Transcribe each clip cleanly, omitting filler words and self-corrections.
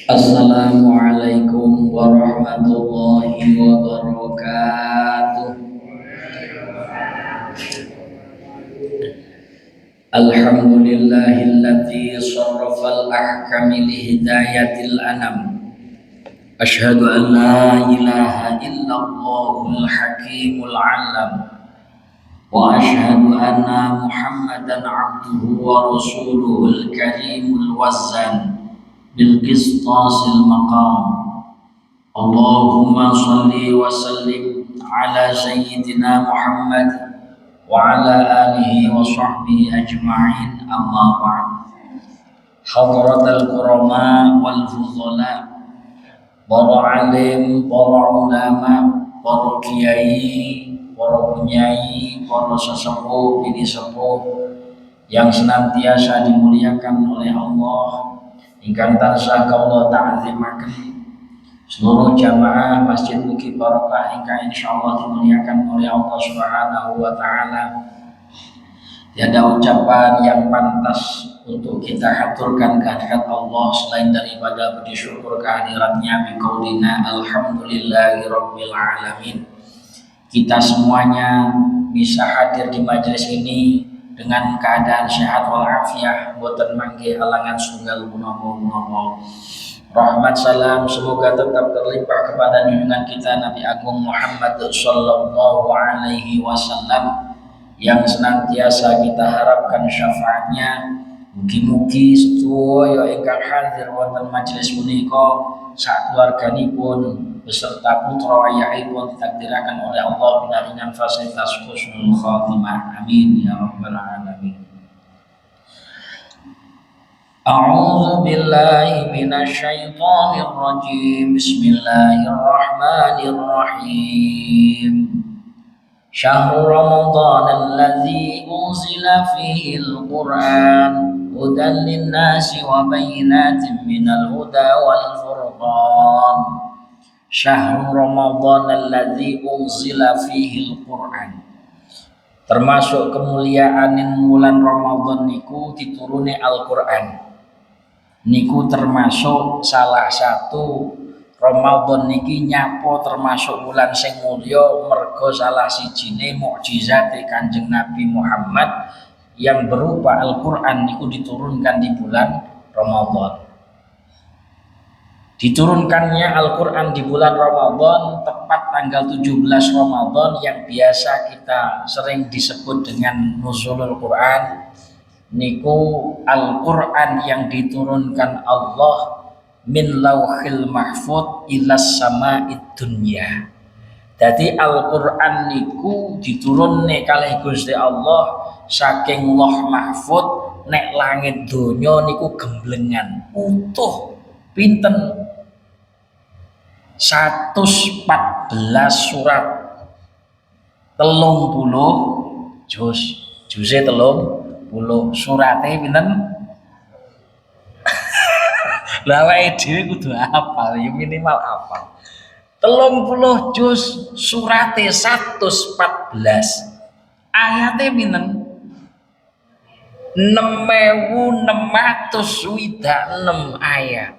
Assalamualaikum warahmatullahi wabarakatuh. Alhamdulillahilladzi sarrafal ahkami lihidayatil anam. Asyhadu an la ilaha illallahul hakimul alam. Wa asyhadu anna Muhammadan abduhu wa rasuluhul karimul wazzan bil qistasil maqam. Allahumma salli wa sallim ala sayyidina Muhammad wa ala alihi wa sahbihi ajma'in, amma ba'd. Hadratal kurama wal fudhala, para alim, para ulama, para kiai, para penyai, para sesepuh, bini sepuh yang senantiasa dimuliakan oleh Allah, ingkang tansah kaula ta'zimaken, seluruh jamaah Masjid Bukit Barokah ingkang insyaallah dimuliakan oleh Allah Subhanahu wa taala. Tiada ucapan yang pantas untuk kita haturkan kehadirat Allah selain daripada bersyukur kehadiratnya biqaulina alhamdulillahi rabbil alamin. Kita semuanya bisa hadir di majelis ini dengan keadaan sehat walafiat, boten mangke halangan sunggal punapa-punapa. Rahmat salam semoga tetap terlimpah kepada junjungan kita Nabi Agung Muhammad sallallahu alaihi wasallam yang senantiasa kita harapkan syafaatnya. Mugi-mugi sedaya ingkang hadir wonten majelis punika sakeluarganipun beserta putra wayahipun ditakdiraken oleh Allah pinaringan fasilitas husnul khatimah. Amin ya rabbal alamin. A'udzu billahi minasyaitonir rajim. Bismillahirrahmanirrahim. Syahrul Ramadan alladzi unzila fihi al-Qur'an hudan lin-nasi wa bayyinatin minal huda wal furqan. Syahrul Ramadan alladzi unzila fihi al-Qur'an. Termasuk kemuliaan bulan Ramadan niku dituruni Al-Qur'an. Niku termasuk salah satu Ramadan niki nyapo termasuk bulan sing mulya merga salah sijine mukjizate Kanjeng Nabi Muhammad yang berupa Al-Qur'an niku diturunkan di bulan Ramadan. Diturunkannya Al-Qur'an di bulan Ramadan tepat tanggal 17 Ramadan yang biasa kita sering disebut dengan nuzulul Qur'an. Niku Al-Qur'an yang diturunkan Allah min lauhil mahfud ilas sama'id dunya. Jadi Al-Qur'an niku diturunne kalih Gusti Allah saking Lauh Mahfud nek langit donya niku gemblengan utuh pinten 114 surat 30 juz 30 surate pinten. Lah awake dhewe kudu hafal ya minimal hafal 30 juz surate 114 ayate pinten 6606 ayat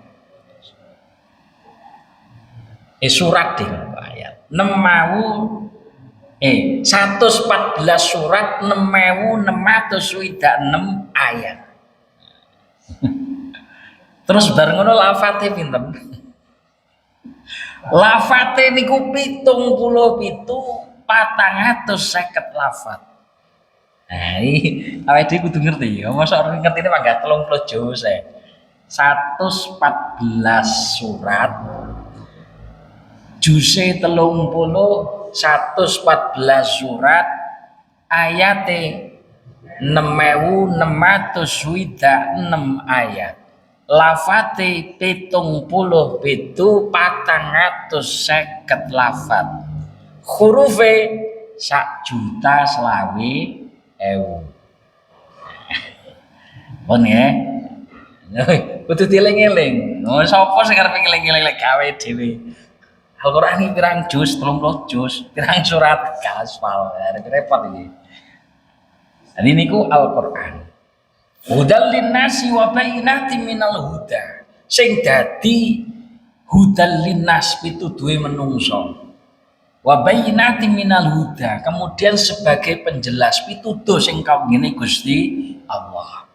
surat ding ayat 114 surat 6606 ayat. Terus bareng ngono lafate pinten? Lafate niku 77 450 lafat. Nah, iki awake dhewe kudu ngerti ya. Mosok ngertine mangga 30 juz 114 surat juze 30 114 surat ayate 6606 ayat. Lafate 70 pitu 450 lafat. Hurufe 1.020.000. Pun ya. Kudu dieling-eling. Sapa sing arep ngeling-eling gawe dhewe. Al-Qur'an iki pirang juz? 30 juz. Pirang surat? Gaspal. Repot iki. Jadi niku Al-Qur'an. Hudal linnasi wa bayyinatin minal huda. Sing dadi hudal linnas pituduhe menungso. Wa bayyinatin minal huda, kemudian sebagai penjelas pituduh sing kawingine Gusti Allah.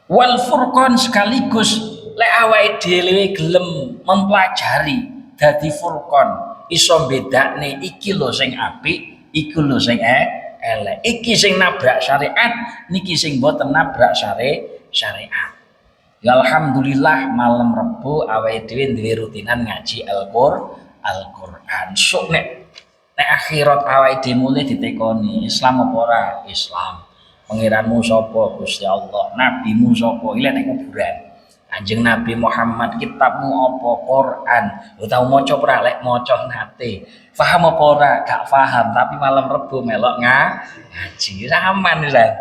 Wal furqan, sekaligus lek awake dhewe gelem mempelajari dadi furqan, iso bedakne iki lho sing apik, iki lho sing elek, iki sing nabrak syariat, niki sing boten nabrak syariat. Ya alhamdulillah malam Rebo awake dhewe duwe rutinan ngaji Al-Qur'an. Sok nek akhirat awake dhewe mulai ditekoni, Islam apa ora? Islam. Pengiranmu sapa? Gusti Allah. Nabimu sapa? Ile nek kuburan. Kanjeng Nabi Muhammad, kitabmu apa? Quran. Lu tau maca ora? Lek maca nate. Paham apa ora? Gak paham, tapi malam Rebo melok ngaji. Aman kan?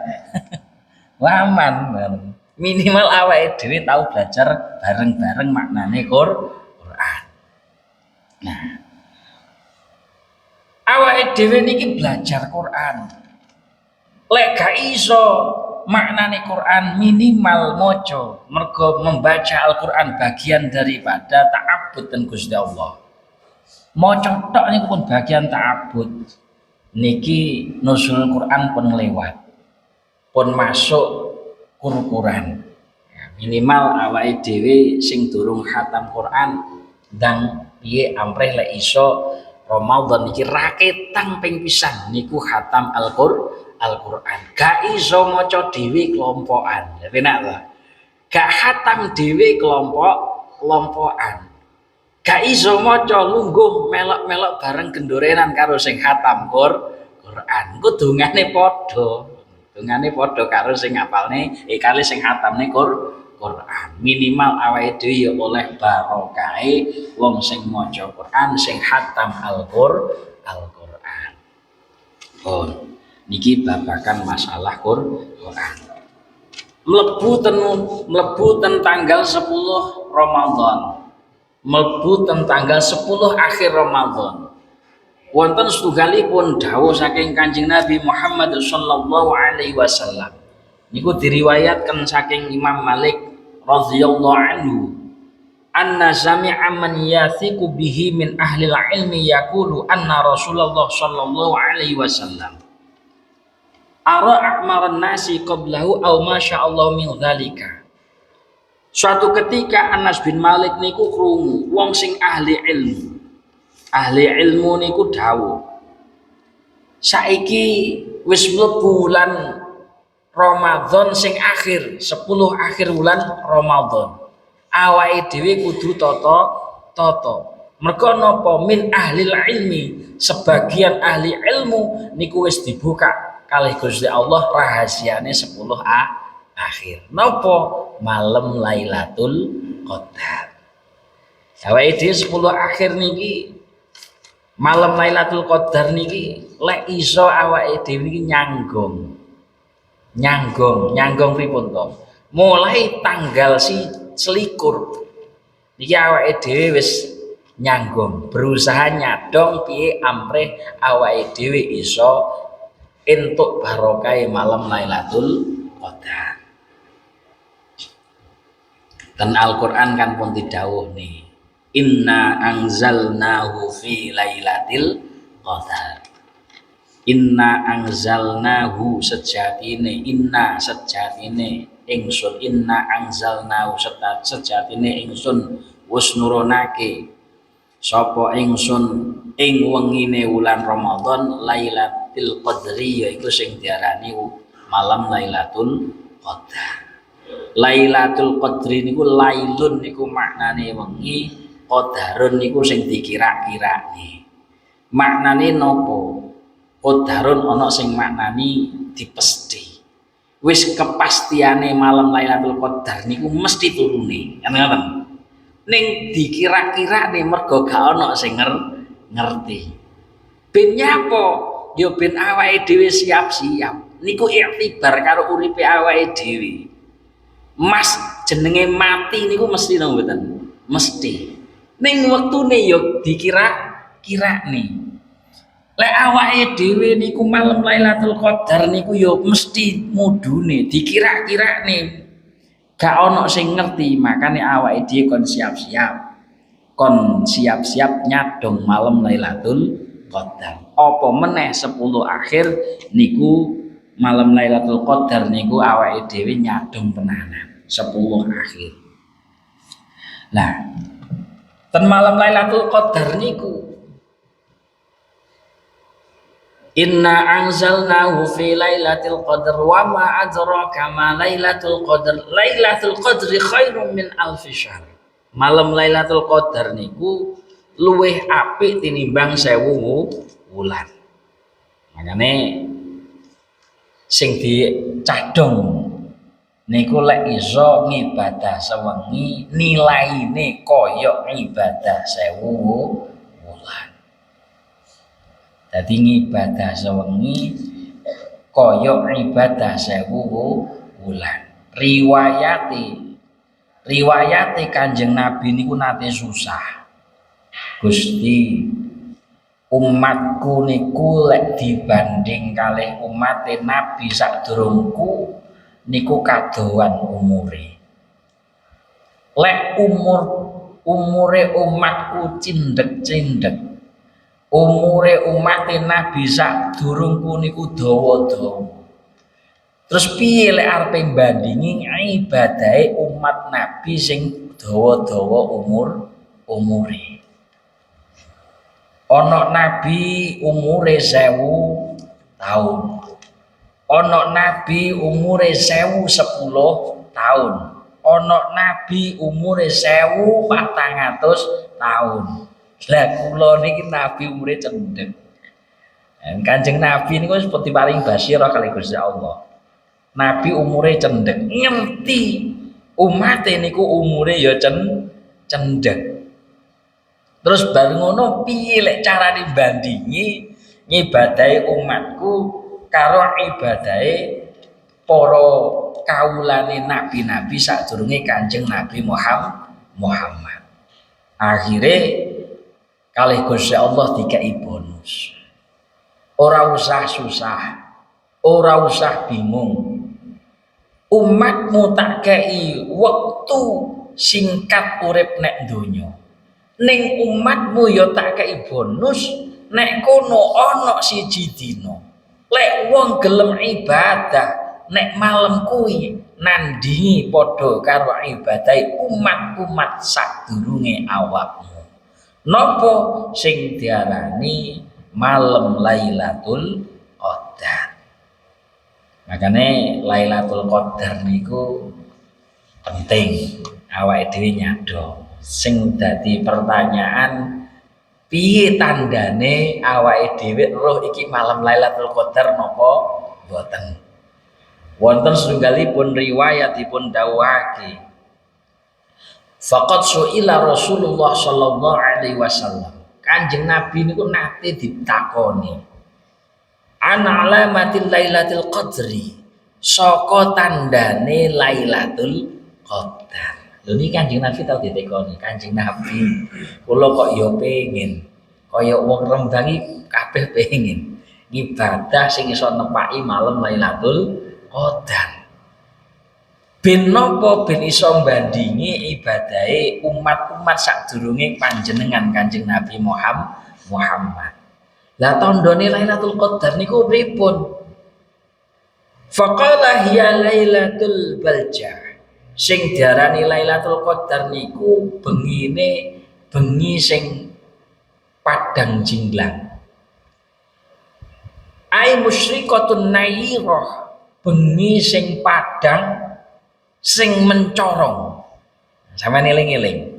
Aman. Minimal awake dhewe tau belajar bareng-bareng maknane Quran. Nah, awake dhewe niki belajar Quran. Lek gak iso maknane Quran, minimal maca, mergo membaca Al-Qur'an bagian daripada ta'abbud dan Gusti Allah. Maca tok niku pun bagian ta'abbud. Niki nuzul Quran pun lewat. Pun masuk Quran. Minimal awake dhewe sing durung khatam Quran dan piye ampreh lek iso Ramadan iki raketang ping pisan niku khatam Al-Qur'an. Gak iso maca dhewe kelompokan. Penak ta? Gak khatam dhewe kelompokan. Gak iso maca lungguh melok-melok bareng gendorenan karo sing khatam Quran. Ku dungane padha. Dungane padha karo sing ngapalne kali sing khatamne Quran. Minimal awake dhewe ya oleh barokahe wong sing maca Quran, sing khatam Al-Qur'an. Oh, niki babakan masalah Quran. Mlebu ten tanggal 10 Ramadan. Mlebu ten tanggal 10 akhir Ramadan. Wonten setunggalipun dawuh saking Kanjeng Nabi Muhammad sallallahu alaihi wasallam. Niku diriwayatkan saking Imam Malik radhiyallahu anhu. Anna sami'a man yathiqu bihi min ahli ilmi yaqulu anna Rasulullah sallallahu alaihi wasallam ara akmaran nasi qablahu aw masyaallah min dzalika. Suatu ketika Anas bin Malik niku krungu wong sing ahli ilmu. Ahli ilmu niku dawuh, saiki wis mlebu bulan Ramadan sing akhir, 10 akhir bulan Ramadan. Awake dhewe kudu tata. Mergo napa min ahli ilmi, sebagian ahli ilmu niku wis dibuka kalih Gusti Allah rahasiane 10 akhir. Napa? Malam Lailatul Qadar. Awake dhewe 10 akhir niki malam Lailatul Qadar niki lek iso awake dhewe niki nyanggung pripun to? Mulai tanggal selikur niki awake dhewe wis nyanggung, berusaha nyadong piye ampreh awake dhewe iso entuk barokah malam Lailatul Qadar. Dan Al-Qur'an kan pun didhawuh nih. Inna anzalnahu fi lailatil qadar. Inna anzalnahu sejatine ingsun inna anzalnahu sejatine ingsun wis nurunake sapa ingsun ing wengine wulan Ramadan Lailatul Qadri, yaiku sing diarani malam Lailatul Qadar. Lailatul Qadri niku lailun niku maknane wengi, qadarun niku sing dikira-kirane. Maknane napa? Qadarun ana sing maknani dipesti. Wis kepastiane malam Lailatul Qadar niku mesti turune. Ngoten. Ning dikira-kirane mergo gak ana sing ngerti. Ben nyapa? Ya ben awake dhewe siap-siap. Niku iktibar karo uripe awake dhewe. Mas jenenge mati niku mesti napa mboten? Mesti. Ning wektune ya dikira-kirane. Lek awake dhewe niku malam Lailatul Qadar niku yo mesti mudune dikira-kirane gak ono sing ngerti, makane awake dhewe kon siap-siap. Kon siap-siap nyadong malam Lailatul Qadar. Apa meneh 10 akhir niku malam Lailatul Qadar niku awake dhewe nyadong tenanan 10 akhir. Lah, ten malam Lailatul Qadar niku Inna anzalnahu fi lailatul qadr wa ma adraka ma lailatul qadr. Lailatul qadri khairum min alfi syahr. Malam Lailatul Qadar niku luwih apik tinimbang 1000 wulan. Makane sing dicadhong niku lek iso ngibadah sewengi nilaine kaya ibadah 1000 wulan. Dadi ngibadah sewengi kaya ibadah 1000 wulan. Riwayate Kanjeng Nabi niku nate susah. Gusti, umatku niku lek dibanding kalih umate Nabi sadurungku niku kadoan umure. Lek umure umatku cindhek-cindhek. Umure umate Nabi sadurungku niku dawa-dawa. Terus piye lek arepe bandingi ibadahe umat Nabi sing dawa-dawa umure. Ana Nabi umure 1000 tahun. Ana Nabi umure 1010 tahun. Ana Nabi umure 1400 tahun. Lah kula niki Nabi umure cendhek. Kanjeng Nabi niku seperti paling basyirah kali Gusti Allah. Nabi umure cendhek, ngerti umate niku umure ya cendhek. Terus bar ngono piye lek carane bandingi ngibadahi umatku karo ibadahe para kawulane nabi-nabi sadurunge Kanjeng Nabi Muhammad. Akhire kalih Gusti Allah dikai bonus. Ora usah susah, ora usah bingung. Umatmu tak kei wektu singkat urip nek donya. Ning umatmu ya tak kei bonus nek kono ana siji dina. Lek wong gelem ibadah nek malam kuwi nandingi padha karo ibadahe umat-umat sadurunge awakmu. Napa sing diarani malam Lailatul Qadar. Makane Lailatul Qadar niku penting awake dhewe nyadong. Sing dadi pertanyaan piye tandane awake dhewe roh iki malam Lailatul Qadar napa boten. Wonten setunggalipun riwayatipun dawuhake faqad su'ila Rasulullah sallallahu alaihi wasallam. Kanjeng Nabi niku nate ditakoni. Ana alamatil Lailatul Qadri. Saka tandane Lailatul Qadar. Lho niki Kanjeng Nabi tau ditekoni, Kanjeng Nabi, kula kok ya pengin kaya wong rembangi kabeh pengin ngibadah sing iso nepaki malam Lailatul Qadar. Ben napa ben iso bandingi ibadahe umat-umat sadurunge panjenengan Kanjeng Nabi Muhammad. Lah tandane Lailatul Qadar niku pripun? Faqala hiya Lailatul Balja. Sing diarani Lailatul Qadar niku bengine bengi sing padang jinglang. Ai musyriqatun nairah, bengi sing padang sing mencorong. Sampeyan eling-eling.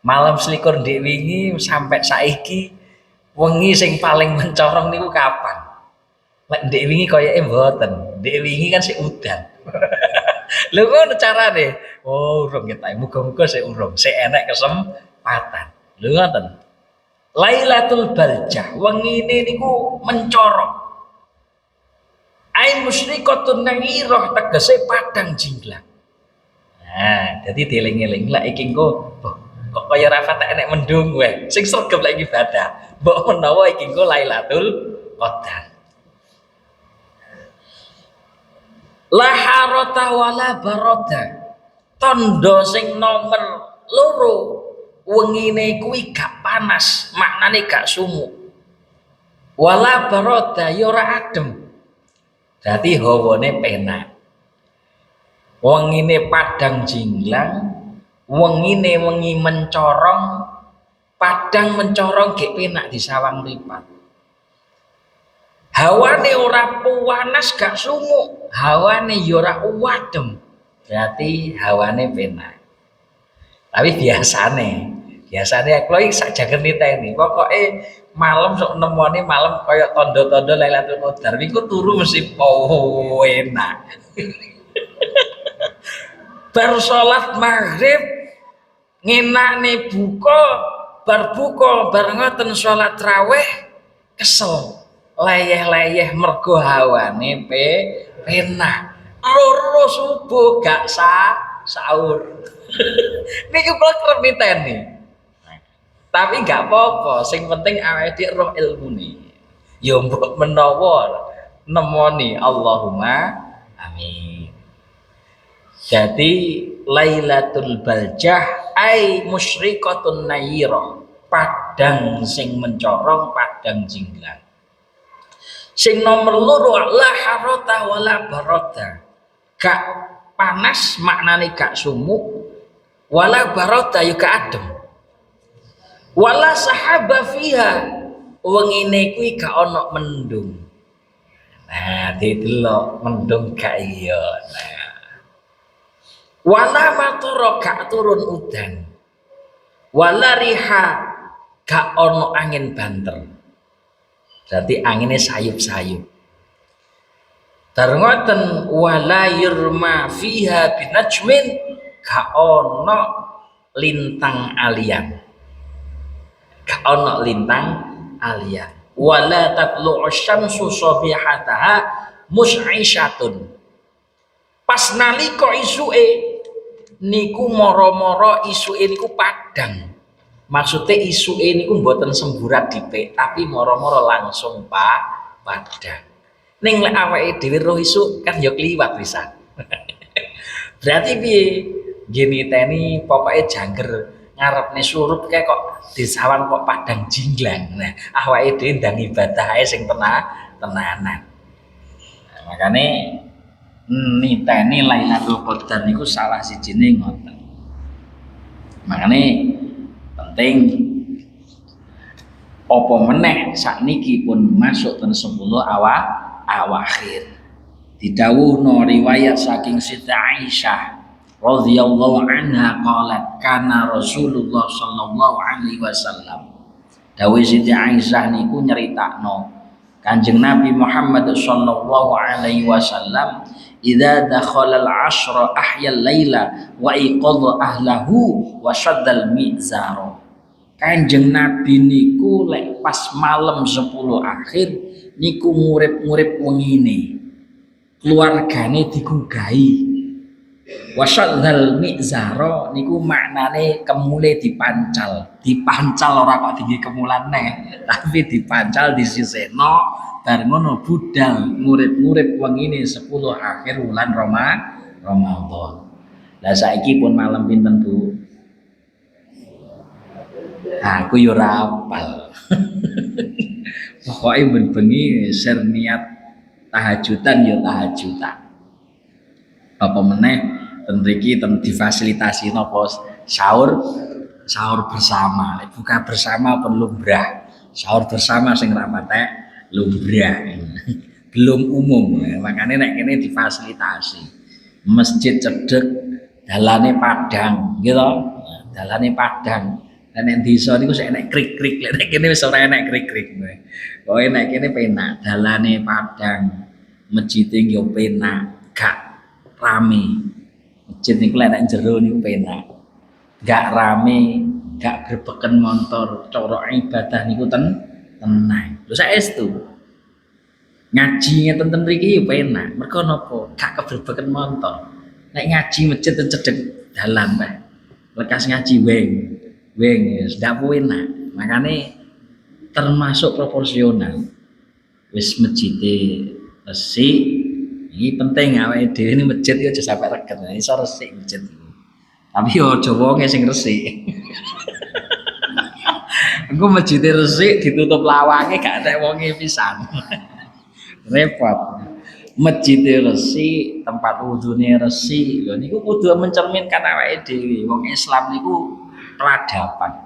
Malam selikur ndek wingi sampai saiki wengi sing paling mencorong niku kapan? Lek ndek wingi koyoke mboten. Ndek wingi kan sik udan. Lho ngono carane. Oh, urung ketok. Muga-muga sik urung, sik enek kesempatan. Lho ngoten. Lailatul Baljah, wengine niku mencorong. Ai musyriqatun nairah tegese padang jinglang. Nah, jadi dieling-eling lah iki engko Kok kaya ra patek nek mendung wae. Sing sregep lek ibadah. Mbok menawa iki engko Lailatul Qadar. La harata wala barada. Tondo sing nomor loro wengine kuwi gak panas, maknane gak sumuk. Wala barada ya ora adem. Dadi hawane penak. Wengine padang jinglang, wengine wengi mencorong, padang mencorong gek penak di sawang lipat. Hawane ora panas gak sumuk, hawane ya ora adem. Berarti hawane penak. Tapi biasane kalau iki sak jagen niteni, pokoke malam sok nemoni malam kaya tondo-tondo Lailatul Qadar iku turu mesti enak. Bar salat maghrib ngenakne buka, bar ngoten salat raweh kesel leyeh-leyeh mergo hawane penak. Loro subuh gak sahur. Niku kula kerep niteni. Tapi gak apa-apa, sing penting awake dhewe roh ilmune. Ya mbok menawa nemoni Allahumma amin. Jadi Lailatul Baljah ai musyriqatun nayyirah, padang sing mencorong, padang jinglang. Sing nomor loro la harata wala barada. Gak panas maknane gak sumuk, wala barada ya gak adem. Wala sahaba fiha, wengine kuwi gak ana mendung. Nah, didelok mendung gak iya. Nah. Wala matara gak turun udan. Wala riha gak ono angin banter. Berarti anginnya sayup-sayup. Ngoten wala yurma fiha binajmin gak ono lintang alian. Gak ono lintang alian. Wala tatlu'u syamsu sabihataha mus'isyatun. Pas nalika isuke niku moro-moro isuke niku padang. Maksudnya isuke niku mboten semburat dipek, tapi moro-moro langsung padang. Ning lek awake dhewe roh isuk kan ya kliwat pisan. Berarti piye? Gini teni pokoke jangger ngarepne surup kayak kok di sawang kok padang jinglang. Nah, awake dhewe ndang ibadah ae sing tenanan. Nah, makane niteni Lailatul Qadar niku salah sijine ngoten. Makane penting apa meneh sakniki pun masuk ten 10 awakhir. Didhawuhna riwayat saking Siti Aisyah radhiyallahu anha qalat kana Rasulullah sallallahu alaihi wasallam. Dawuh Siti Aisyah niku nyeritakno Kanjeng Nabi Muhammad sallallahu alaihi wasallam idza dakhala al-'ashra ahya al-laila wa iqadha ahlahu wa shaddal mizara. Kanjeng Nabi niku lek pas malam 10 akhir niku ngurip-ngurip wengine. Keluargane digugahi. Wa shaddal mizara niku maknane kemule dipancal ora kok tinggi kemulan neh, tapi dipancal disiseno bar ngono budal ngurip-ngurip wengine 10 akhir wulan Ramadan. Lah saiki pun malam pinten, Bu? Aku yo ora apal. Pokoke ben-bengi ser niat tahajudan yo tahajudan. Apa meneh ten mriki ten difasilitasi napa sahur bersama. Lek buka bersama pun lumrah. Sahur bersama sing ra patek lumrah. Belum umum. Makanya nek kene difasilitasi. Masjid cedhek, dalane padang, gitu. Dalane padang. Lah nek desa niku sik enek krik-krik, lek nek kene wis ora enek krik-krik. Pokoke nek kene penak, dalane padang. Masjide yo penak, gak rame. Masjid niku lek nek jero niku penak. Gak rame, gak berbeken motor, cara ibadah niku tenang. Lho saestu. Ngaji ngeten mriki yo penak. Mergo napa? Gak keberbeken motor. Nek ngaji masjid cedhek dalan, Pak. Lekas ngaji weng. wis ndak enak. Makane termasuk proporsional. Wis masjide resik, iki penting awake dhewe ini masjid ya aja sampai reget. Iso resik masjid. Tapi yo aja wonge sing resik. Engko masjide resik ditutup lawange gak ada wonge pisan. Repot. Masjide resik, tempat wudune resik. Lho niku kudu mencerminkan awake dhewe. Wong Islam niku peradaban.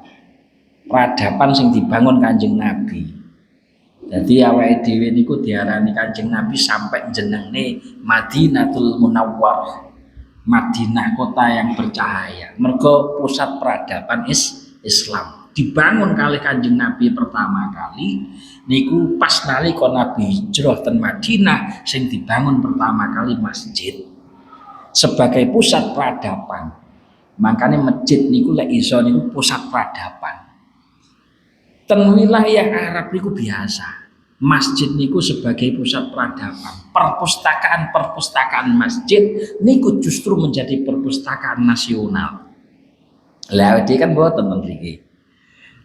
Peradaban sing dibangun Kanjeng Nabi. Jadi awake dhewe niku diarani Kanjeng Nabi sampai jenenge Madinatul Munawwarah. Madinah kota yang bercahaya. Mergo pusat peradaban Islam. Dibangun kali Kanjeng Nabi pertama kali niku pas nalika Nabi hijrah ten Madinah sing dibangun pertama kali masjid sebagai pusat peradaban. Makanya masjid niku lek iso niku pusat peradaban. Ten wilayah Arab niku biasa. Masjid niku sebagai pusat peradaban. Perpustakaan masjid niku justru menjadi perpustakaan nasional. Lah iki kan mboten ten mriki.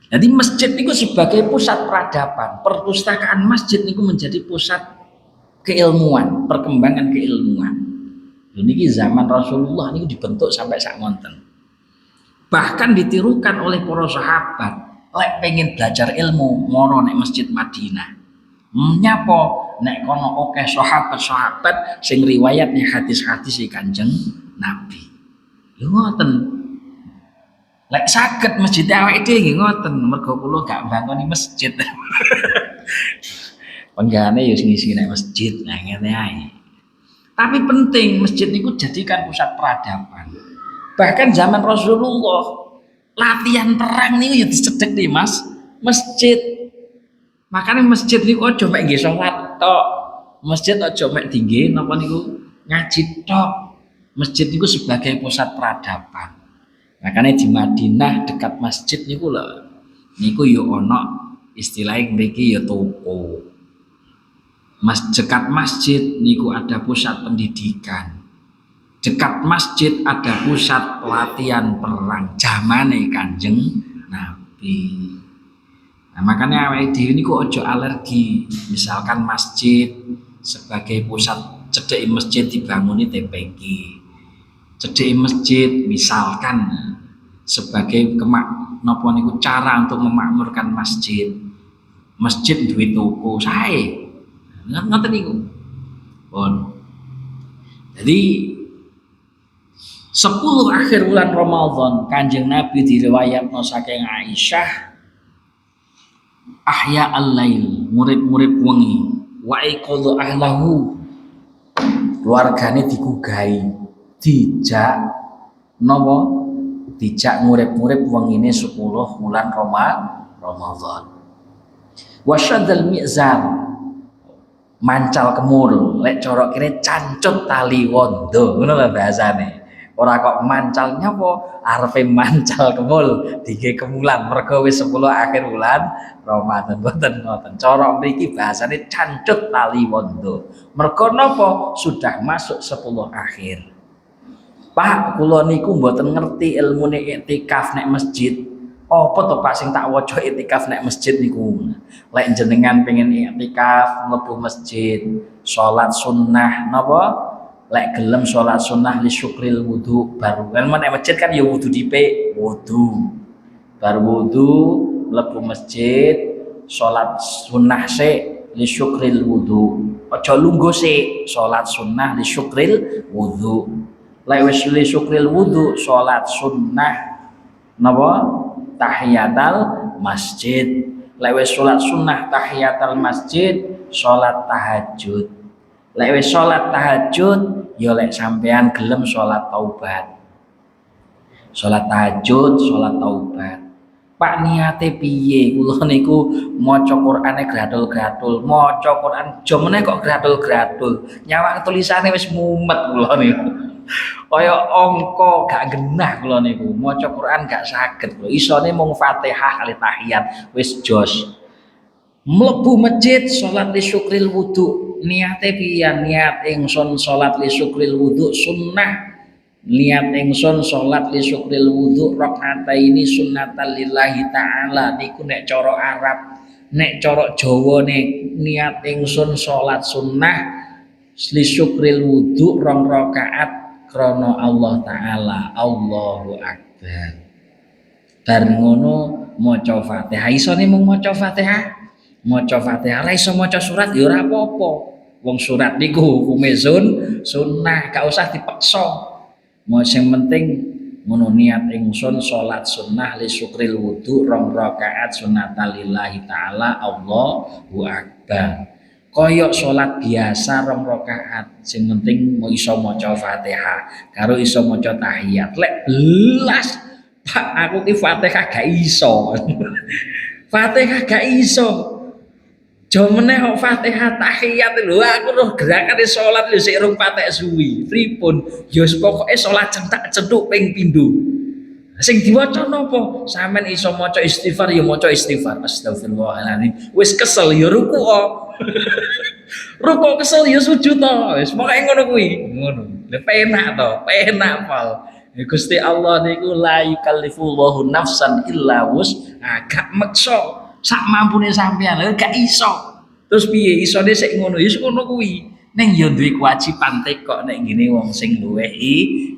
Jadi masjid niku sebagai pusat peradaban, perpustakaan masjid niku menjadi pusat keilmuan, perkembangan keilmuan. Niki zaman Rasulullah niku dibentuk sampai sak monten. Bahkan ditirukan oleh para sahabat, lek pengen belajar ilmu moro nek Masjid Madinah. Nyapa nek kono akeh sahabat-sahabat sing riwayatnya hadis-hadis Kanjeng Nabi. Lho ngoten. Lek saged masjid awake dhewe nggih ngoten, mergo kula gak mbangoni masjid. Penggane ya ngisi nek masjid, nah ngene ae. Tapi penting masjid niku jadikan pusat peradaban. Bahkan zaman Rasulullah latihan perang niku ya dicedhek nih Mas, masjid. Makanya masjid niku aja mek nggih salat tok. Masjid aja mek dingge napa niku ngaji tok. Masjid niku sebagai pusat peradaban. Makanya di Madinah dekat masjid niku lho. Niku yo ana istilahnya mriki ya toko. Dekat masjid niku ada pusat pendidikan. Dekat masjid ada pusat pelatihan perang zamane Kanjeng Nabi. Nah, makanya awake dhewe niku aja alergi. Misalkan masjid sebagai pusat cedheke masjid dibanguni TPG. Cedheke masjid misalkan sebagai napa niku cara untuk memakmurkan masjid. Masjid duwe toko sae. Ngoten niku. Pun. Jadi 10 akhir bulan Ramadan Kanjeng Nabi diriwayatno saking Aisyah ahya al-lail murid-murid wengi wa iqadha ahlahu keluargane digugahi dijak napa dijak murid-murid wengine 10 bulan Ramadan wasyadal mi'zar mancal kemul lek cara kene cancut tali wondo ngono lho bahasane ora kok mancal nyapa arepe mancal kemul dige kemulan mergo wis 10 akhir bulan Ramadan mboten ngoten cara mriki bahasane cancut tali wondo mergo napa sudah masuk 10 akhir. Pak kula niku mboten ngerti ilmune iktikaf nek masjid. Apa to Pak sing tak waca iktikaf nek masjid niku? Lek jenengan pengen iktikaf mlebu masjid, salat sunnah napa? Lek gelem salat sunnah li syukril wudu baru. Kan nek masjid kan ya wudu dipik, wudu. Bar wudu mlebu masjid, salat sunnah sik li syukril wudu. Aja lungguh sik, salat sunnah li syukril wudu. Lek wis li syukril wudu, salat sunnah napa? Tahiyatul masjid. Lek wis salat sunnah tahiyatul masjid, salat tahajud. Lek wis salat tahajud, ya lek sampean gelem salat taubat. Salat tahajud, salat taubat. Pak niate piye? Kula niku maca Qur'ane gratul-gratul, maca Qur'an jomene kok gratul-gratul. Nyawang tulisane wis mumet kula niku. Kaya angka gak genah kula niku maca Quran gak saged lho isone mung Fatihah kali tahiyat wis jos mlebu masjid salat li syukril wudu niate piye niat ingsun salat li syukril wudu sunnah niat ingsun salat li syukril wudu rakaataini sunnatan lillahi taala niku nek cara Arab, nek cara Jawa nek niat ingsun salat sunnah li syukril wudu rong rakaat krana Allah taala. Allahu akbar. Bar ngono maca Fatihah. Isone mung maca Fatihah. Maca Fatihah ora iso maca surat ya ora apa-apa. Wong surat niku hukume sunnah, gak usah dipaksa. Mau sing penting ngono niat ingsun salat sunnah li syukril wudu rong rakaat sunatan lillahi taala Allahu akbar. Koyok salat biasa rong rakaat sing penting mau iso maca Fatihah karo iso maca tahiyat. Lek belas Pak aku ki Fatihah gak iso. Fatihah gak iso. Jomene kok Fatihah tahiyat lho aku roh gerakane salat lho sik rong patek suwi. Pripun? Ya pokoke salat centak-centuk ping pindho. Sing diwaca napa? Sampeyan iso maca istighfar ya maca istighfar. Astagfirullahaladzim. Wis kesel ya ruku. Ruku kesel ya sujud to. Wis pokoke ngono kuwi. Ngono. Lha penak to, penak pal. Gusti Allah niku la yukallifullahu nafsan illa wus'aha. Gak maksa sak mampune sampean lho gak iso. Terus piye isone sik ngono? Ya ngono kuwi. Ning ya duwe kewajiban tekok nek ngene wong sing luwih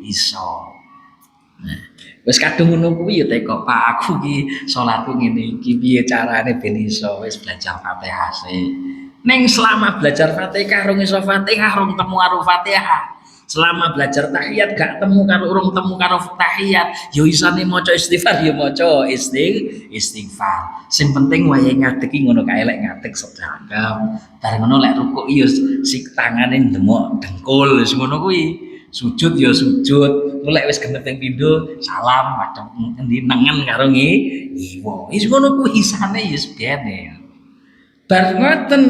iso. Nah, wis kadung ngono kuwi ya tekok Pak aku ki salatku ngene iki piye carane ben iso wis belajar Fatihah sih. Ning selama belajar Fatihah rung iso Fatihah rung temu karo Fatihah. Selama belajar tahiyat gak temu karo urung temu karo tahiyat, yo isane maca istighfar yo maca istighfar. Sing penting wayahe ngadeg iki ngono kae lek ngadeg sedekah. Bar ngono lek rukuk yo sik tangane ndemok dengkul wis ngono kuwi. Sujud yo sujud. Lek wis genep ping pindho salam madhep endi nengen karo ngiwa. Wis ngono kuwi isane yo bene. Bar ngoten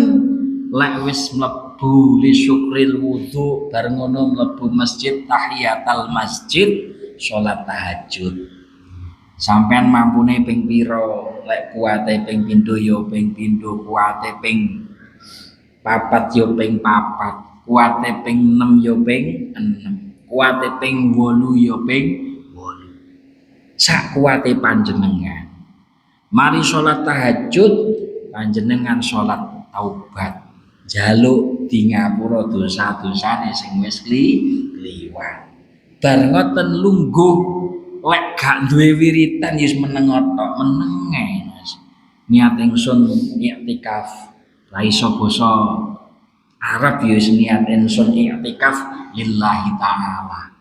lek wis mlebu li syukril wudu bar ngono mlebu masjid tahiyatul masjid salat tahajud sampean mampune ping pira lek kuwate ping pindho ya ping pindho kuwate ping papat ya ping papat kuwate ping 6 ya ping 6 kuwate ping 8 ya ping 8 sak kuwate panjenengan mari salat tahajud panjenengan salat taubat jaluk di ngapura dosa-dosane sing wis kliwat. Bar ngoten lungguh lek gak duwe wiritan wis meneng tok, meneng ae Mas. Niat ingsun iktikaf. Lah iso basa Arab ya wis niat ingsun iktikaf lillahi taala.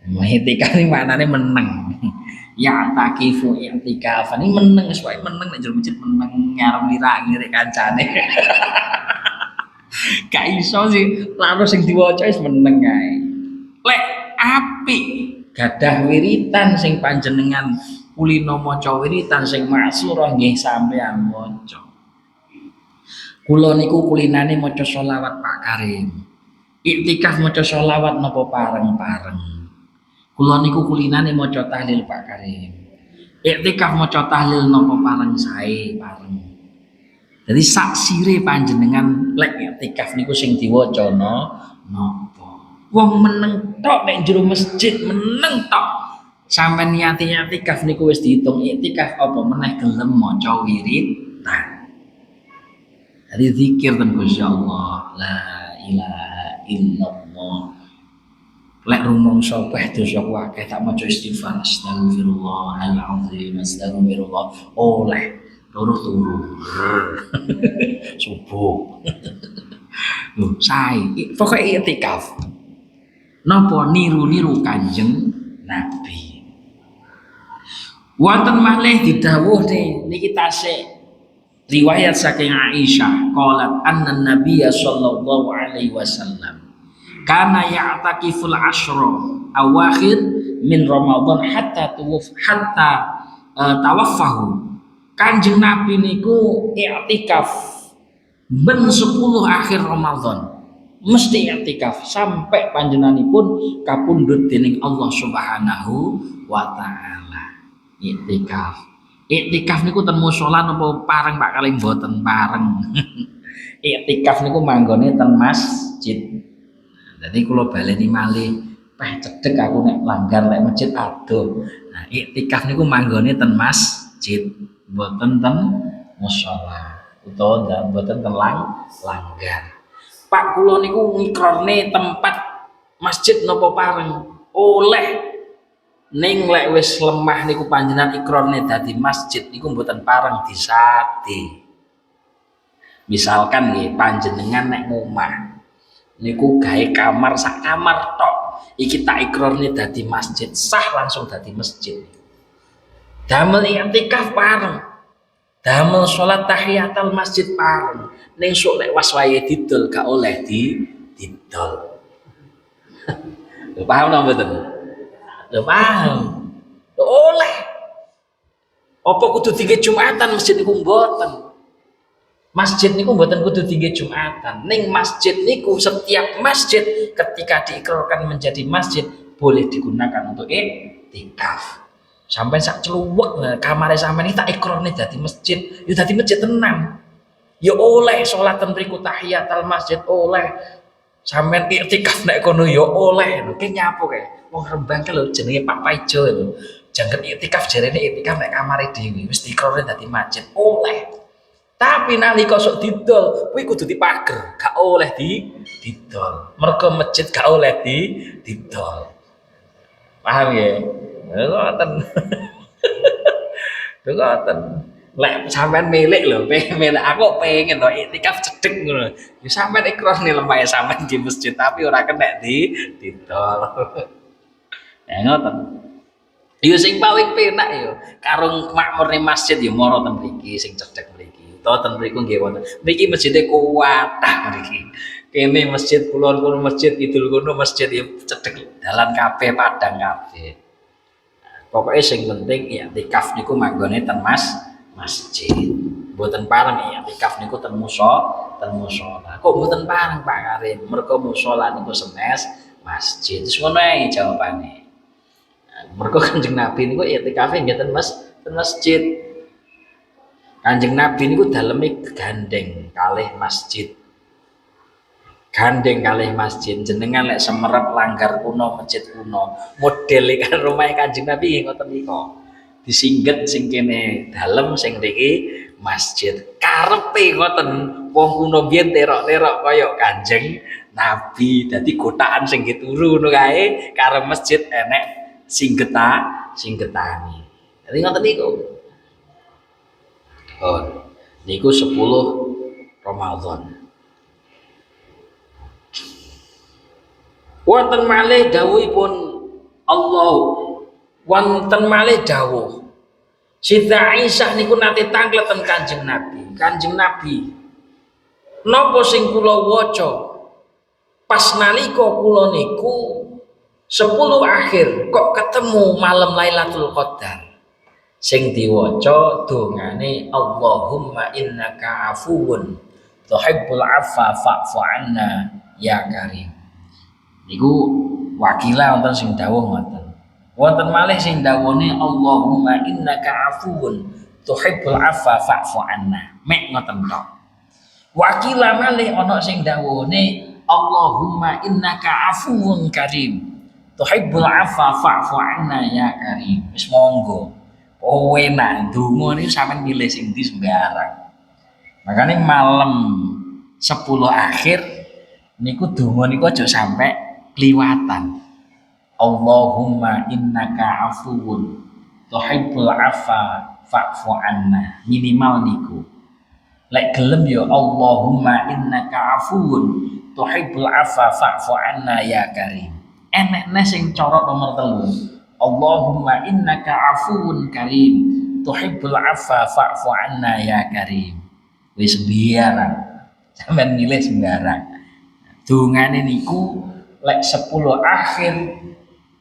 Iktikaf iki maknane meneng. Ya takifu iktikaf. Ini meneng suwe meneng nek jero masjid meneng ngarep lirak-lirik kancane. Gak iso sih lalu sing diwaca wis meneng ae. Lek apik gadah wiritan sing panjenengan kulino maca wiritan sing maksurah nggih sampean maca. Kula niku kulinane maca selawat Pak Karim. Iktikaf maca selawat napa pareng-pareng. Kula niku kulinane maca tahlil Pak Karim. Iktikaf maca tahlil napa pareng sae pareng. Jadi saksire panjenengan lek iktikaf niku sing diwaca napa. Wong meneng tok nek jero masjid meneng tok. Sampeyan niati iktikaf niku wis diitung iktikaf apa meneh gelem maca wiritan. Jadi zikir ten Gusti Allah, la ilaha illallah. Lek rumangsa kabeh dosa akeh tak maca istighfar astagfirullahalazim astagfirullah oleh turu subuh lho sae pokoke iktikaf napa niru-niru Kanjeng Nabi wonten malih didhawuh niki tasih riwayat saking Aisyah qalat anna nabiyya sallallahu alaihi wasallam kana ya'takiful asyra awakhir min Ramadan hatta tawaffahu. Kanjeng Nabi niku i'tikaf ben 10 akhir Ramadan. Mesti i'tikaf sampai panjenenganipun kapundhut dening Allah Subhanahu wa taala. I'tikaf. I'tikaf niku ten musala napa pareng Pak Kaling mboten pareng. I'tikaf niku manggone ten masjid. Jadi kula baleni malih cedek aku nek langgar nek masjid aduh. Nah, iktikaf niku manggone ten masjid, mboten ten musala utawa mboten ten langgar. Pak kula niku ngikrarne tempat masjid napa pareng oleh ning lek wis lemah niku panjenengan ikrarne dadi masjid niku mboten pareng disade. Misalkan nggih panjenengan nek ngomah niku gawe kamar sak kamar tok. Iki tak ikrarne dadi masjid, sah langsung dadi masjid. Damel i'tikaf pareng. Damel salat tahiyatul masjid pareng. Ning sok lek waswaye didol gak oleh didol. Paham napa mboten? Lho paham. Lho oleh. Apa kudu tinggi Jumatan masjid niku mboten. Masjid niku mboten kudu tinggi Jumatan. Ning masjid niku setiap masjid ketika diikrarkan menjadi masjid boleh digunakan untuk iktikaf. Sampai sak celuwek kamare sampeyan iki tak ikrarne dadi masjid, ya dadi masjid tenan. Ya oleh salat ten mriku tahiyatul masjid oleh. Sampeyan iktikaf nek kono ya oleh. Lho ki nyapo kae? Wong Rembang ki lho jenenge Pak Paijo lho. Jangket iktikaf jarene iktikaf nek kamare dhewe wis diikrarne dadi masjid oleh. Tapi nalika sok didol kuwi kudu dipager, gak oleh didol. Mergo masjid gak oleh didol. Paham ya? Ngoten. Ngoten. Lek sampean milik lho, milik aku pengen to iktikaf cedhek ngono. Ya sampean ikrar nih lemah sampean di masjid tapi ora kena didol. Ya ngoten. Ya sing paling penak ya karo makmurne masjid ya mara ten mriki sing cedhek mriki. Utawa ten mriku nggih wonten. Mriki masjide kuwatah mriki. Kene masjid kulon kono masjid kidul kono masjid ya cedhek dalan kabeh padang kabeh. Pokoknya sing penting ya iktikaf niku manggone ten masjid. Mboten pareng ya iktikaf niku ten musala. Kok mboten pareng Pak Karim? Mergo musala niku senes masjid. Wis ngono ae jawabane. Mergo Kanjeng Nabi niku iktikafe nggih ten masjid. Kanjeng Nabi niku daleme gandeng kalih masjid. Gandeng kalih masjid jenengan lek semerep langgar kuno masjid kuno modele kan rumah Kanjeng Nabi nggih ngoten niku disingget sing kene dalem sing mriki masjid karepe ngoten wong kuno biyen terok-terok kaya Kanjeng Nabi dadi gotakan sing turu ngono kae karo masjid enek singgetani dadi ngoten niku niku 10 Ramadan. Wonten malih dawuhipun Allah, wonten malih dawuh Siti Aisyah niku nate tangleten Kanjeng Nabi. Kanjeng Nabi, napa sing kula waca pas nalika kula niku 10 akhir kok ketemu malam Lailatul Qadar. Sing diwaca dongane Allahumma innaka afuwun tuhibbul afwa fa'fu 'anna ya karim. Niku wakila wonten sing dawuh ngoten. Wonten malih sing dawuhne Allahumma innaka afuwun tuhibbul afwa fa'fu 'anna. Mek ngoten tok. Wakila malih ana sing dawuhne Allahumma innaka afuwun karim tuhibbul afwa fa'fu 'anna ya karim. Wis monggo. Enak donga niku sampean milih sing ndi sembarang. Makane malam 10 akhir niku donga niku aja sampai kliwatan. Allahumma innaka afuwun tuhibbul afwa fa'fu 'anna. Minimal niku. Lek gelem ya Allahumma innaka afuwun tuhibbul afwa fa'fu 'anna ya karim. Enekne sing cara nomor 3. Allahumma innaka afuwun karim tuhibbul afwa fa'fu 'anna ya karim. Wis sembarang. Sampeyan milih sembarang. Dongane niku lek 10 akhir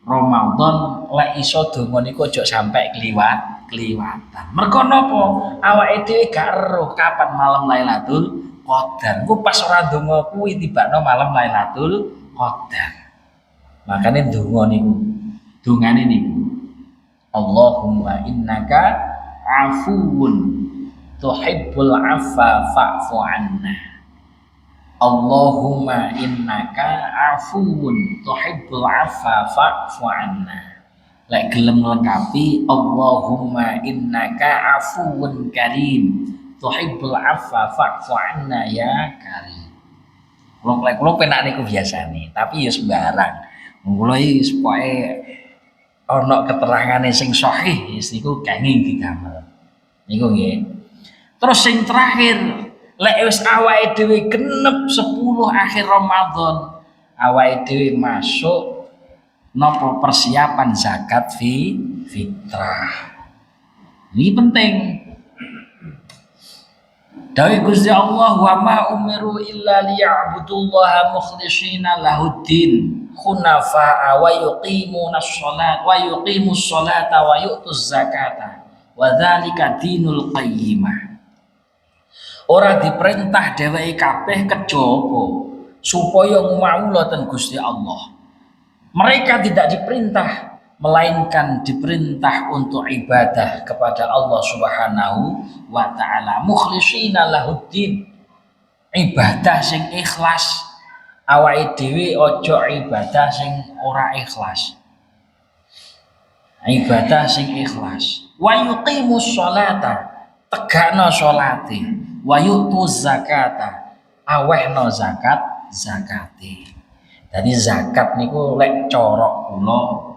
Ramadan lek iso donga niku aja sampai kliwatan. Mergo napa? Awake dhewe gak eruh kapan malam Lailatul Qadar. Engko pas ora donga kuwi tibakno malam Lailatul Qadar. Makane donga niku, dongane niku. Allahumma innaka afuwun tuhibbul afwa fa'fu 'anna. Allahumma innaka afuwun tuhibbul afwa fa'fu anna. Lek gelem lengkapi Allahumma innaka afuwun karim tuhibbul afwa fa'fu anna ya karim. Kulo penak niku biasane, tapi ya sembarang. Kulo iki pokoke ana keterangane sing sahih niku kenging digamel. Niku nggih. Terus sing terakhir, lek wis awake dhewe genep 10 akhir Ramadan, awake dhewe masuk napa persiapan zakat fitrah. Ini penting. Dawuh Gusti Allah wa ma umiru illa liya'budullaha mukhlishina lahuddin hunafa'a wa yuqimunas sholata wa yu'tuz zakata wa dzalika dinul qayyimah. Ora diperintah dheweke kabeh kejaba supaya ngumawula ten Gusti Allah. Mereka tidak diperintah melainkan diperintah untuk ibadah kepada Allah Subhanahu wa taala mukhlishina lahuddin, ibadah sing ikhlas. Awake dhewe aja ibadah sing ora ikhlas, ibadah sing ikhlas. Wa yuqimus sholata, tegakno salate. Wa yu'tuz zakata, awehno zakate. Jadi zakat niku lek cara kula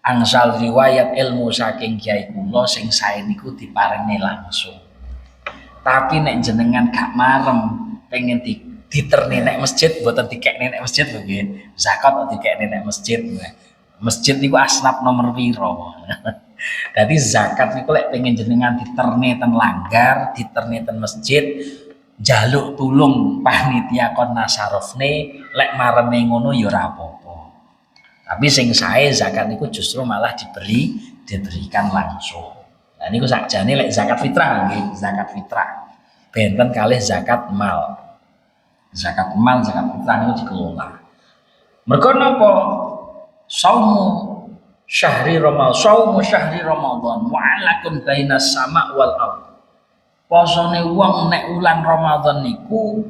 angsal riwayat ilmu saking kiai kula sing sae niku diparingi langsung. Tapi nek jenengan gak marem pengen diterni nek masjid mboten dikekne nek masjid lho nggih. Zakat kok dikekne nek masjid. Masjid niku asnaf nomor piro. Dadi zakat niku lek pengen jenengan diterni ten langgar, diterni ten masjid, jaluk tulung panitia kon nasarofne, lek mareme ngono ya ora apa-apa. Tapi sing sae zakat niku justru malah diberikan langsung. Nah niku sakjane lek zakat fitrah nggih, zakat fitrah. Benten kalih zakat mal. Zakat mal, zakat fitrah niku dikelola. Mergo napa? Saumu syahri Ramadan mu'allaqun bainas sama' wal ardh. Posone wong nek wulan Ramadan niku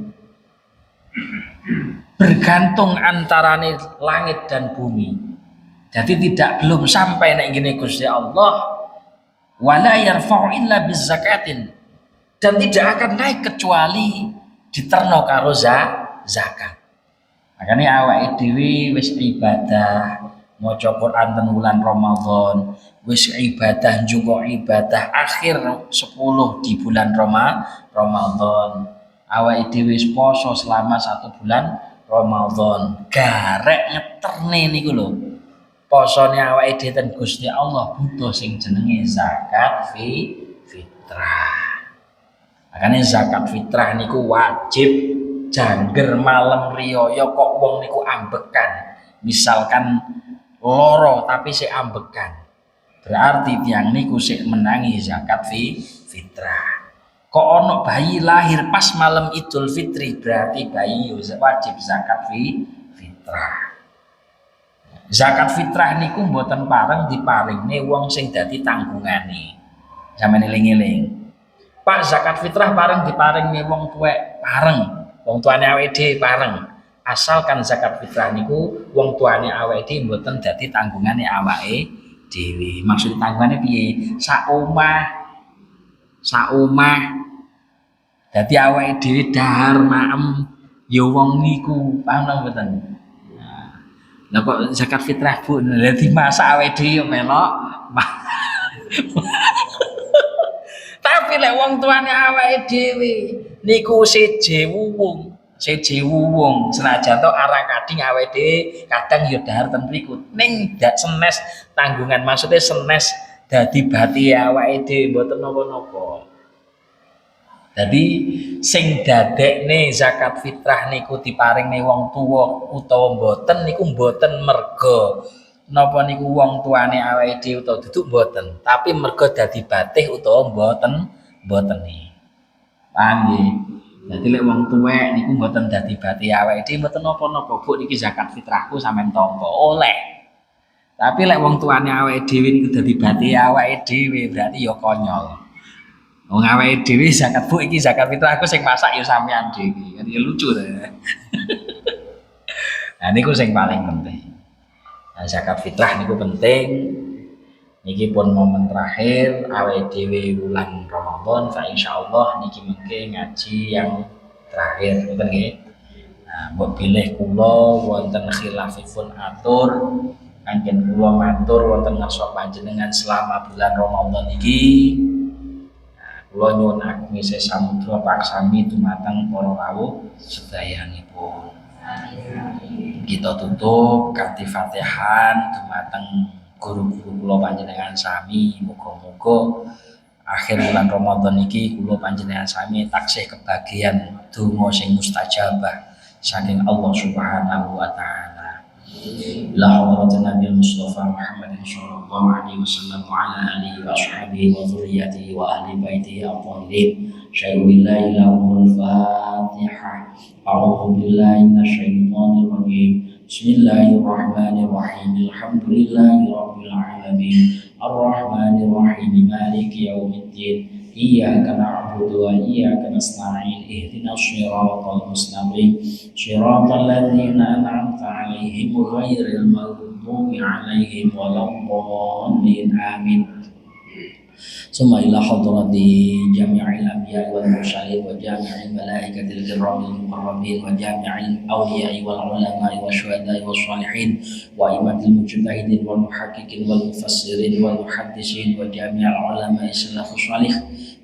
bergantung antarane langit dan bumi. Jadi belum sampai nek ngene Gusti Allah wala yarfa'u illa bizakatin, dan tidak akan naik kecuali diterno karo zakat. Makanya awake dhewe wis ibadah maca Quran ten wulan Ramadan, wis ibadah njupuk ibadah akhir 10 di bulan Ramadan. Awake dhewe wis poso selama 1 bulan Ramadan. Garek ngeterne niku lho. Posone awake dhewe ten Gusti Allah butuh sing jenenge zakat fitrah. Makanya zakat fitrah niku wajib. Jangger malam riyaya kok wong niku ambekan. Misalkan loro tapi sik ambekan. Berarti tiang niku sik menangi zakat fitrah. Kok ono bayi lahir pas malam Idul Fitri, berarti bayi wajib zakat fitrah. Zakat fitrah niku mboten pareng diparingne wong sing dadi tanggungane. Sampeyan eling-eling. Pak zakat fitrah pareng diparingne wong tuwek pareng. Wong tuane awake dhewe pareng. Asalkan zakat fitrah niku wong tuane awake dhewe mboten dadi tanggungane awake dhewe. Maksud tanggungane piye? Sak omah dadi awake dhewe dahar maem ya wong niku paham mboten? Lah kok zakat fitrah Bu dadi masak awake dhewe melok. Tapi lek wong tuane awake dhewe niku seje wuwung senajan to arang kading awake dhewe kadang ya dahar ten mriku ning dak senes tanggungan, maksudnya senes dadi bati awake dhewe mboten napa-napa. Dadi sing dadekne zakat fitrah niku diparingne wong tuwa utawa mboten niku mboten merga napa niku wong tuane awake dhewe utawa duduk mboten, tapi merga dadi batih utawa mboteni. Paham nggih? Dadi lek wong tuwek niku mboten dadi batih awake dhewe mboten napa-napa, Bu niki zakat fitrahku sampean tampa oleh. Tapi lek wong tuane awake dhewe niku dadi batih awake dhewe berarti ya konyol. Wong awake dhewe zakat bu iki zakat fitrah aku sing masak ya sampean dhewe. Kan ya lucu ta. Nah niku sing paling penting. Nah, zakat fitrah niku penting. Niki pun momen terakhir awake dhewe bulan Ramadan, fa insyaallah niki mengke ngaji yang terakhir ngoten nggih. Nah, mbok pilih kula wonten khilafipun atur kanjen kula matur wonten ngarsa panjenengan selama bulan Ramadan iki. Kula nyuwun agung isih samudra paksami dumateng para rawuh sedayanipun. Kita tutup kanthi Fatihan dumateng guru-guru kula panjenengan sami, muga-muga akhir bulan Ramadan iki kula panjenengan sami taksih kebagian donga sing mustajabah saking Allah Subhanahu wa taala. La hadratin Nabi Mustafa Muhammad sallallahu alaihi wasallam wa ala alihi wa ashabihi wa dzurriyyatihi wa ahli baitihi at-thahirin. Syai'ul Fatihah. A'udzu billahi minasyaitonir rajim. Bismillahirrahmanirrahim. Alhamdulillahi rabbil alamin. Ar-Rahmanir Rahim. Maliki yaumiddin. Iyyaka na'budu wa iyyaka nasta'in. Ihdinas shiratal mustaqim. Shiratal ladzina an'amta 'alaihim ghairil maghdubi 'alaihim waladdallin. Amin. ثم إلى حضرة جامع الأنبياء والمرسلين وجامع الملائكة الكرام المقربين وجامع الأولياء والعلماء والشهداء والصالحين وأئمة المجتهدين والمحققين والمفسرين والمحدثين وجامع العلماء السلف الصالح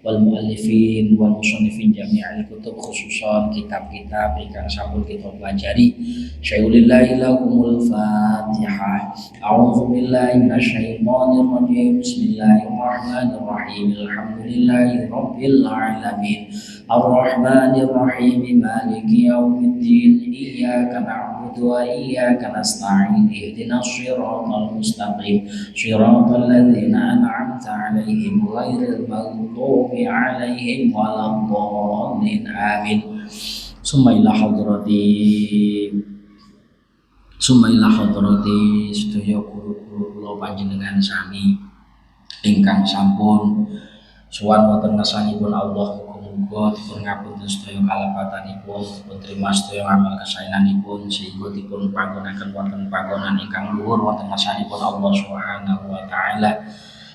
والmuallifin wal musannifin jami'al kutub khususan kitab-kitab ingkang sampun kita pelajari. Syai'ulillahi lahumul Fatihah. A'udzu billahi minasyaitonir rajim. Bismillahirrahmanirrahim. Alhamdulillahi rabbil alamin. Ar-Rahmanir Rahim. Maliki yaumiddin. Iyyaka na'budu wa iyyaka nasta'in. Ihdinas shiratal mustaqim. Shiratal ladzina an'amta 'alaihim ghairil maghdubi alaihim waladdallin. Amin. Summa ila hadrati sedaya guru-guru kula panjenengan sami ingkang sampun sowan wonten ngarsanipun Allah, muga-muga dipun ngapunten sedaya kalapatanipun, dipun trima sedaya amal kesaenanipun sehingga dipun panggonaken wonten panggonan ingkang luhur wonten ngarsanipun Allah Subhanahu wa taala.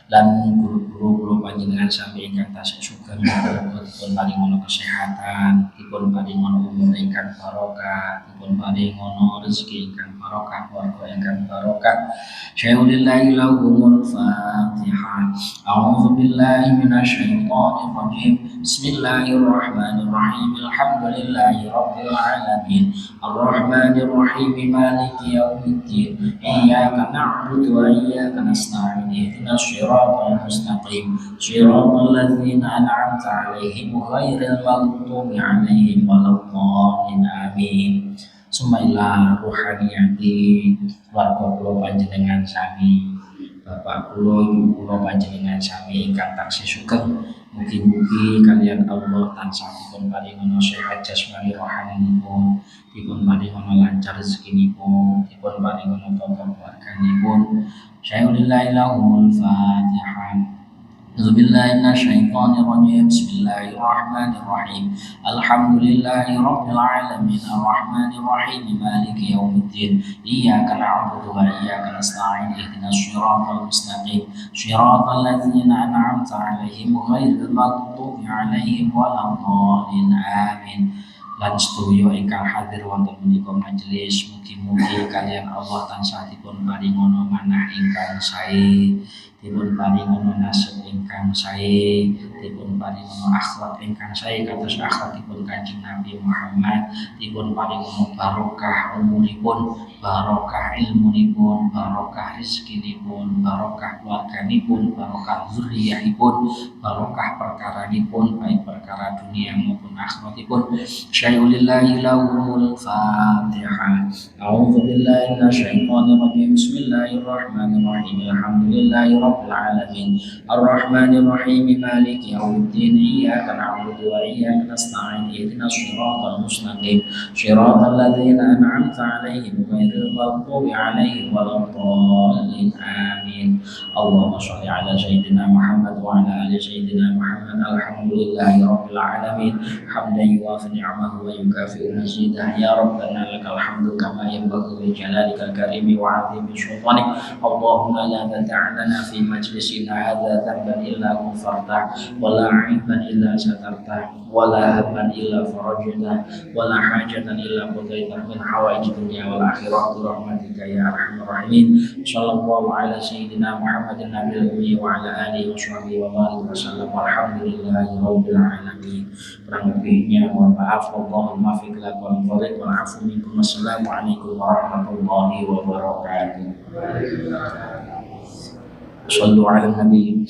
Lan guru-guru kula panjenengan sami ingkang tasih sugeng muga dipun paringono kesehatan, dipun paringono umur ingkang barokah, dipun paringono rezeki ingkang barokah, warga ingkang barokah. Syai'ulillahi lahumul Fatihah. A'udzu billahi minasyaitonir rajim. Bismillahirrahmanirrahim. Alhamdulillahi rabbil alamin. Ar-Rahmanir Rahim. Maliki yaumiddin. Iyyaka na'budu wa iyyaka nasta'in. Ihdinas shiratal mustaqim. Shiratal ladzina an'amta 'alaihim ghairil maghdubi 'alaihim waladdallin. Amin. Summa ila ruhaniyati warga kula panjenengan sami, bapak kula, ibu kula panjenengan sami ingkang taksih sugeng. Mugi-mugi kalian Allah tansah dipun paringono sehat jasmani rohaninipun, dipun paringono lancar rezekinipun, dipun paringono tata keluarganipun. Syai'ulillahi lahumul Fatihah. A'udzubillahi minasyaitonir rajim. Bismillahirrahmanirrahim. Alhamdulillahi rabbil alamin. Ar-Rahmanir Rahim. Maliki yaumiddin. Iyyaka na'budu wa iyyaka nasta'in. Ihdinas shiratal mustaqim. Shiratal ladzina an'amta 'alaihim ghairil maghdubi 'alaihim waladdallin. Amin. Lan sedaya ingkang hadir wonten menika majelis, mugi-mugi kalian Allah tansah dipun paringono manah ingkang sae, dipun paringono nasib ingkang sae, dipun paringono akhlak ingkang sae kados akhlakipun Kanjeng Nabi Muhammad, dipun paringono barokah umuripun, barokah ilmunipun, barokah rezekinipun, barokah keluarganipun, barokah zuriyahipun, barokah perkaranipun baik perkara dunia maupun akhiratipun. Syai'ulillahi lahumul Fatihah. A'udzu billahi minasyaitonir rajim. Bismillahirrahmanirrahim. Alhamdulillahi rabbil alamin. Ar-Rahmanir Rahim. Maliki yaumiddin. Iyyaka na'budu wa iyyaka nasta'in. Ihdinas shiratal mustaqim. Shiratal ladzina an'amta 'alaihim ghairil maghdubi 'alaihim waladdallin. Amin. Allahumma sholli ala sayyidina Muhammad wa ala ali sayyidina Muhammad. Alhamdulillahi rabbil alamin, hamdan yuwafi ni'amahu wa yukafi'u mazidah. Ya Rabbana lakal hamdu kama yanbaghi li jalalika al-karimi wa 'azimi sultanik. Allahumma la tad'a lana fi majlisina hadza dhanban illa ghafartah, wa la 'aiban illa satartah, wa la hamman illa farajtah, wa la hajatan illa qadaitah min hawaiji dunya wal akhirah bi rahmatika ya arhamar rahimin. Sallallahu ala sayyidina Muhammadin nabiyil ummi wa ala alihi wa sahbihi wa barik wa sallam. Alhamdulillahi rabbil alamin. Kurang lebihnya mohon maaf. Allahumma fiq lakum wa wal afu minkum. Assalamualaikum warahmatullahi wabarakatuh. Sallu ala nabi.